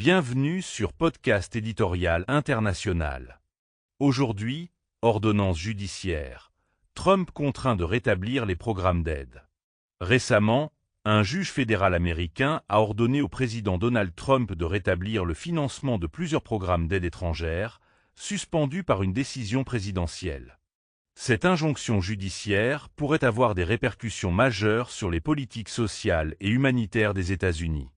Bienvenue sur Podcast Éditorial International. Aujourd'hui, ordonnance judiciaire. Trump contraint de rétablir les programmes d'aide. Récemment, un juge fédéral américain a ordonné au président Donald Trump de rétablir le financement de plusieurs programmes d'aide étrangère, suspendus par une décision présidentielle. Cette injonction judiciaire pourrait avoir des répercussions majeures sur les politiques sociales et humanitaires des États-Unis.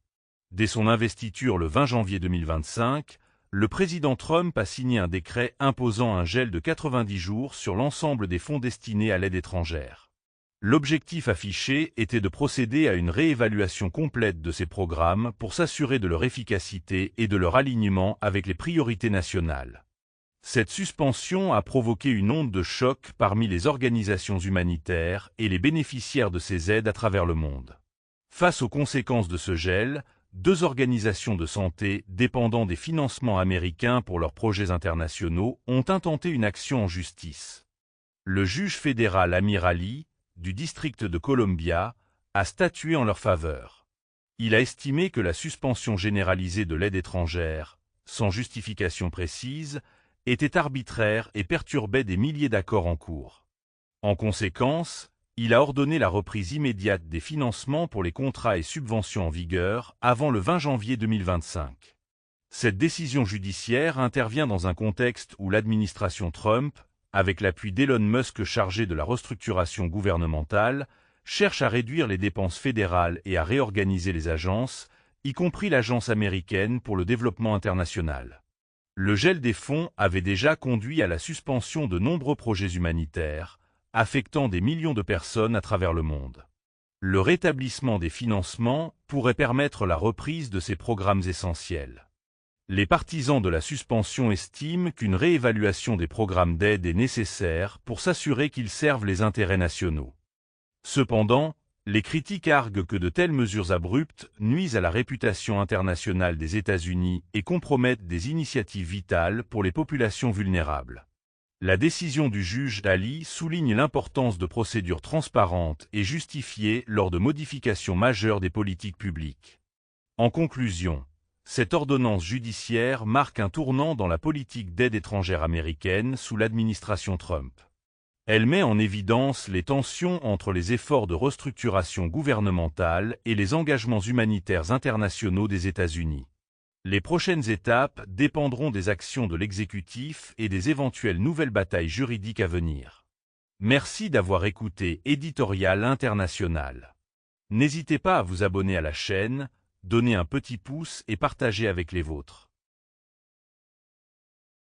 Dès son investiture le 20 janvier 2025, le président Trump a signé un décret imposant un gel de 90 jours sur l'ensemble des fonds destinés à l'aide étrangère. L'objectif affiché était de procéder à une réévaluation complète de ces programmes pour s'assurer de leur efficacité et de leur alignement avec les priorités nationales. Cette suspension a provoqué une onde de choc parmi les organisations humanitaires et les bénéficiaires de ces aides à travers le monde. Face aux conséquences de ce gel, deux organisations de santé dépendant des financements américains pour leurs projets internationaux ont intenté une action en justice. Le juge fédéral Amir Ali, du district de Columbia, a statué en leur faveur. Il a estimé que la suspension généralisée de l'aide étrangère, sans justification précise, était arbitraire et perturbait des milliers d'accords en cours. En conséquence, il a ordonné la reprise immédiate des financements pour les contrats et subventions en vigueur avant le 20 janvier 2025. Cette décision judiciaire intervient dans un contexte où l'administration Trump, avec l'appui d'Elon Musk chargé de la restructuration gouvernementale, cherche à réduire les dépenses fédérales et à réorganiser les agences, y compris l'Agence américaine pour le développement international. Le gel des fonds avait déjà conduit à la suspension de nombreux projets humanitaires, affectant des millions de personnes à travers le monde. Le rétablissement des financements pourrait permettre la reprise de ces programmes essentiels. Les partisans de la suspension estiment qu'une réévaluation des programmes d'aide est nécessaire pour s'assurer qu'ils servent les intérêts nationaux. Cependant, les critiques arguent que de telles mesures abruptes nuisent à la réputation internationale des États-Unis et compromettent des initiatives vitales pour les populations vulnérables. La décision du juge Ali souligne l'importance de procédures transparentes et justifiées lors de modifications majeures des politiques publiques. En conclusion, cette ordonnance judiciaire marque un tournant dans la politique d'aide étrangère américaine sous l'administration Trump. Elle met en évidence les tensions entre les efforts de restructuration gouvernementale et les engagements humanitaires internationaux des États-Unis. Les prochaines étapes dépendront des actions de l'exécutif et des éventuelles nouvelles batailles juridiques à venir. Merci d'avoir écouté Éditorial International. N'hésitez pas à vous abonner à la chaîne, donner un petit pouce et partager avec les vôtres.